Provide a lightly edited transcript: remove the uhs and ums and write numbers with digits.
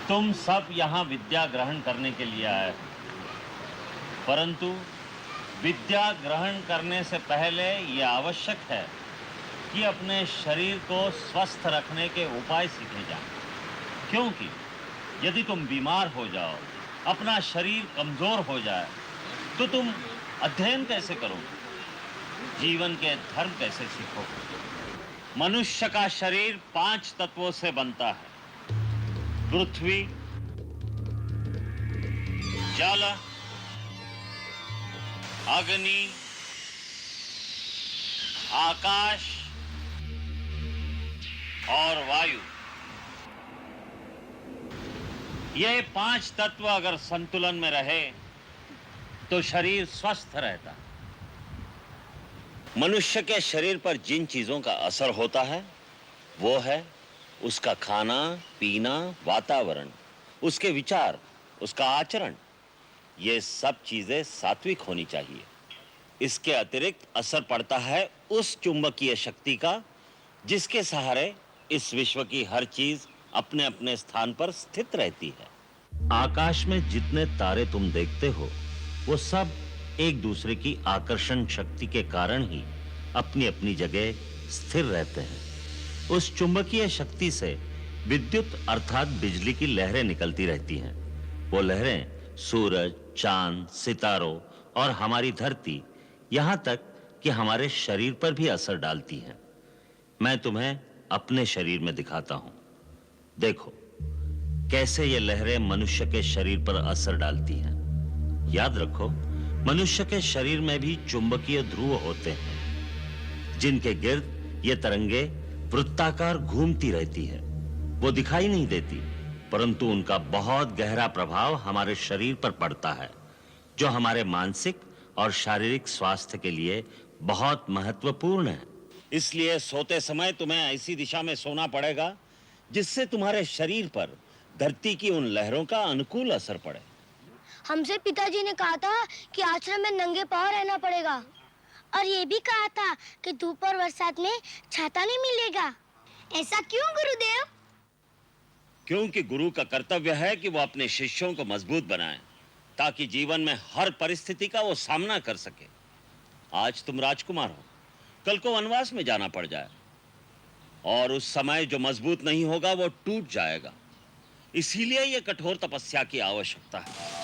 तुम सब यहाँ विद्या ग्रहण करने के लिए आए, परंतु विद्या ग्रहण करने से पहले ये आवश्यक है कि अपने शरीर को स्वस्थ रखने के उपाय सीखे जाएं। क्योंकि यदि तुम बीमार हो जाओ, अपना शरीर कमजोर हो जाए, तो तुम अध्ययन कैसे करोगे, जीवन के धर्म कैसे सीखोगे? मनुष्य का शरीर 5 तत्वों से बनता है: पृथ्वी, जल, अग्नि, आकाश और वायु। ये 5 तत्व अगर संतुलन में रहे तो शरीर स्वस्थ रहता है। मनुष्य के शरीर पर जिन चीजों का असर होता है वो है उसका खाना पीना, वातावरण, उसके विचार, उसका आचरण। ये सब चीजें सात्विक होनी चाहिए। इसके अतिरिक्त असर पड़ता है उस चुंबकीय शक्ति का जिसके सहारे इस विश्व की हर चीज अपने अपने स्थान पर स्थित रहती है। आकाश में जितने तारे तुम देखते हो वो सब एक दूसरे की आकर्षण शक्ति के कारण ही अपनी अपनी जगह स्थिर रहते हैं। उस चुंबकीय शक्ति से विद्युत अर्थात बिजली की लहरें निकलती रहती हैं। वो लहरें सूरज, चांद, सितारों और हमारी धरती, यहां तक कि हमारे शरीर पर भी असर डालती हैं। मैं तुम्हें अपने शरीर में दिखाता हूं। देखो कैसे ये लहरें मनुष्य के शरीर पर असर डालती हैं। याद रखो, मनुष्य के शरीर में भी चुंबकीय ध्रुव होते हैं जिनके गिर्द ये तरंगे वृत्ताकार घूमती रहती है। वो दिखाई नहीं देती, परंतु उनका बहुत गहरा प्रभाव हमारे शरीर पर पड़ता है, जो हमारे मानसिक और शारीरिक स्वास्थ्य के लिए बहुत महत्वपूर्ण है। इसलिए सोते समय तुम्हें ऐसी दिशा में सोना पड़ेगा जिससे तुम्हारे शरीर पर धरती की उन लहरों का अनुकूल असर पड़े। हमसे पिताजी ने कहा था कि आश्रम में नंगे पांव रहना पड़ेगा, और ये भी कहा था कि धूप और बरसात में छाता नहीं मिलेगा। ऐसा क्यों गुरुदेव? क्योंकि गुरु का कर्तव्य है कि वो अपने शिष्यों को मजबूत बनाए ताकि जीवन में हर परिस्थिति का वो सामना कर सके। आज तुम राजकुमार हो, कल को वनवास में जाना पड़ जाए और उस समय जो मजबूत नहीं होगा वो टूट जाएगा। इसीलिए ये कठोर तपस्या की आवश्यकता है।